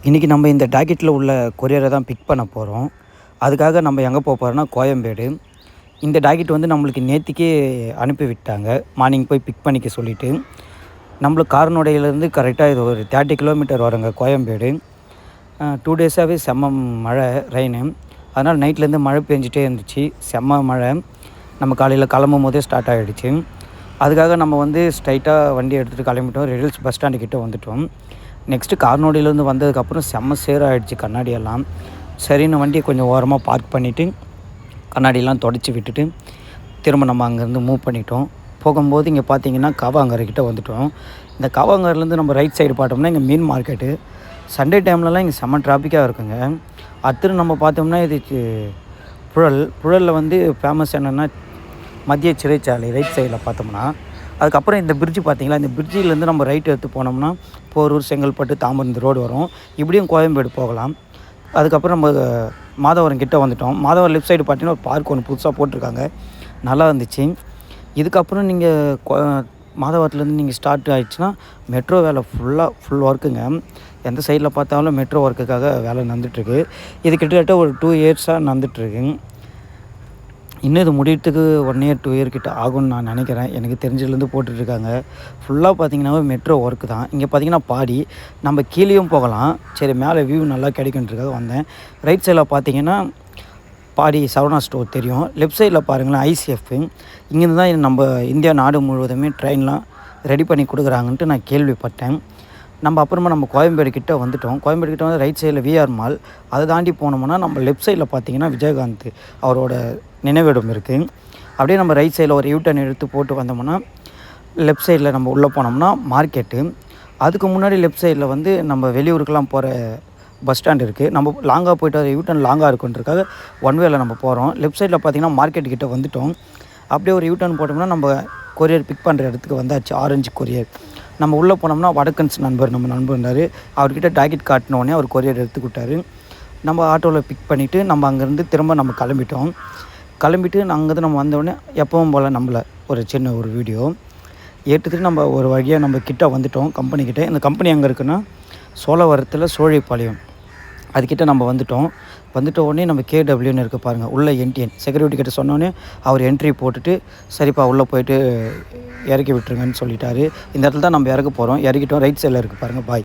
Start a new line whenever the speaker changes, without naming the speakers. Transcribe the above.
இன்றைக்கி நம்ம இந்த டாக்கெட்டில் உள்ள கொரியரை தான் பிக் பண்ண போகிறோம். அதுக்காக நம்ம எங்கே போகிறோம்னா கோயம்பேடு. இந்த டாக்கெட் வந்து நம்மளுக்கு நேற்றுக்கே அனுப்பி விட்டாங்க. மார்னிங் போய் பிக் பண்ணிக்க சொல்லிவிட்டு. நம்மளுக்கு காரனோடையிலேருந்து கரெக்டாக இது ஒரு 30 கிலோமீட்டர் வருங்க கோயம்பேடு. 2 டேஸாகவே செம்ம மழை ரெயினு. அதனால் நைட்லேருந்து மழை பெஞ்சிட்டே இருந்துச்சு. செம்ம மழை. நம்ம காலையில் கிளம்பும் போதே ஸ்டார்ட் ஆகிடுச்சு. அதுக்காக நம்ம வந்து ஸ்ட்ரைட்டாக வண்டி எடுத்துகிட்டு கிளம்பிட்டோம். ரெடில்ஸ் பஸ் ஸ்டாண்டுக்கிட்ட வந்துவிட்டோம். நெக்ஸ்ட்டு கார்னோடியிலேருந்து வந்ததுக்கப்புறம் செம்ம சேராகிடுச்சு கண்ணாடியெல்லாம். சரின்னு வண்டியை கொஞ்சம் ஓரமாக பார்க் பண்ணிவிட்டு கண்ணாடியெல்லாம் தொடச்சி விட்டுட்டு திரும்ப நம்ம அங்கேருந்து மூவ் பண்ணிட்டோம். போகும்போது இங்கே பார்த்தீங்கன்னா காவாங்கரைக்கிட்ட வந்துவிட்டோம். இந்த காவாங்கரையிலேருந்து நம்ம ரைட் சைடு பார்த்தோம்னா இங்கே மீன் மார்க்கெட்டு. சண்டே டைம்லலாம் இங்கே செம்ம டிராஃபிக்காக இருக்குங்க. அடுத்து நம்ம பார்த்தோம்னா இது புழலில் வந்து ஃபேமஸ் என்னென்னா மத்திய சிறைச்சாலை ரைட் சைடில் பார்த்தோம்னா. அதுக்கப்புறம் இந்த பிரிட்ஜு பார்த்திங்களா, இந்த பிரிட்ஜிலேருந்து நம்ம ரைட் எடுத்து போனோம்னா போரூர், செங்கல்பட்டு, தாம்பரம் இந்த ரோடு வரும். இப்படியும் கோயம்பேடு போகலாம். அதுக்கப்புறம் நம்ம மாதவரம் கிட்டே வந்துவிட்டோம். மாதவரம் லெஃப்ட் சைடு பார்த்தீங்கன்னா ஒரு பார்க் ஒன்று புதுசாக போட்டிருக்காங்க, நல்லா இருந்துச்சு. இதுக்கப்புறம் நீங்கள் மாதவரத்துலேருந்து நீங்கள் ஸ்டார்ட் ஆகிடுச்சுன்னா மெட்ரோ வேலை ஃபுல் ஒர்க்குங்க. எந்த சைடில் பார்த்தாலும் மெட்ரோ ஒர்க்குக்காக வேலை நடந்துகிட்ருக்கு. இது கிட்டத்தட்ட ஒரு 2 இயர்ஸாக நடந்துகிட்ருக்கு. இன்னும் இது முடியறதுக்கு 1 இயர் 2 இயர் கிட்ட ஆகும்னு நான் நினைக்கிறேன். எனக்கு தெரிஞ்சதுலேருந்து போட்டுட்ருக்காங்க. ஃபுல்லாக பார்த்திங்கன்னாவே மெட்ரோ ஒர்க்கு தான். இங்கே பார்த்திங்கன்னா பாடி நம்ம கீழேயும் போகலாம். சரி, மேலே வியூ நல்லா கிடைக்குன்றதுக்காக வந்தேன். ரைட் சைடில் பார்த்திங்கன்னா பாடி சரவணா ஸ்டோர் தெரியும். லெஃப்ட் சைடில் பாருங்களேன் ஐசிஎஃப். இங்கேருந்து தான் நம்ம இந்தியா நாடு முழுவதுமே ட்ரெயின்லாம் ரெடி பண்ணி கொடுக்குறாங்கன்ட்டு நான் கேள்விப்பட்டேன். நம்ம கோயம்பேடு கிட்டே வந்துவிட்டோம். கோயம்பேடு கிட்டே வந்து ரைட் சைடில் விஆர் மால். அதை தாண்டி போனோம்னா நம்ம லெஃப்ட் சைடில் பார்த்திங்கன்னா விஜயகாந்த் அவரோட நினைவிடம் இருக்குது. அப்படியே நம்ம ரைட் சைடில் ஒரு யூட்டர்ன் எடுத்து போட்டு வந்தோம்னா லெஃப்ட் சைடில் நம்ம உள்ளே போனோம்னா மார்க்கெட்டு. அதுக்கு முன்னாடி லெஃப்ட் சைடில் வந்து நம்ம வெளியூருக்கெலாம் போகிற பஸ் ஸ்டாண்ட் இருக்குது. நம்ம லாங்காக போய்ட்டு வர யூட்டர்ன் லாங்காக இருக்குன்றதுக்காக ஒன் வேல நம்ம போகிறோம். லெஃப்ட் சைடில் பார்த்திங்கன்னா மார்க்கெட் கிட்டே வந்துவிட்டோம். அப்படியே ஒரு யூட்டர்ன் போட்டோம்னா நம்ம கொரியர் பிக் பண்ணுற இடத்துக்கு வந்தாச்சு. Orange courier. நம்ம உள்ளே போனோம்னா வடக்கன்ஸ் நம்ம நண்பர் இருந்தார். அவர்கிட்ட டாக்கெட் காட்டினோடனே அவர் கொரியர் எடுத்துக்கிட்டார். நம்ம ஆட்டோவில் பிக் பண்ணிவிட்டு நம்ம அங்கேருந்து திரும்ப நம்ம கிளம்பிட்டு அங்கேருந்து நம்ம வந்தோடனே எப்பவும் போல் நம்மளை ஒரு சின்ன ஒரு வீடியோ எடுத்துகிட்டு நம்ம ஒரு வழியாக நம்ம கிட்டே வந்துவிட்டோம் கம்பெனிக்கிட்ட. இந்த கம்பெனி எங்கே இருக்குன்னா சோழவரத்தில் சோழிப்பாளையம் அதுக்கிட்ட நம்ம வந்துட்ட உடனே நம்ம கேடபிள்யூன்னு இருக்குது பாருங்கள். உள்ளே என்டிஎன் செக்யூரிட்டி கிட்ட சொன்னோடனே அவர் என்ட்ரி போட்டுட்டு சரிப்பா உள்ளே போய்ட்டு இறக்கி விட்டுருங்கன்னு சொல்லிட்டாரு. இந்த இடத்துல தான் நம்ம இறக்க போகிறோம். இறக்கிட்டோம். ரைட் சைடில் இருக்குது பாருங்கள். பாய்.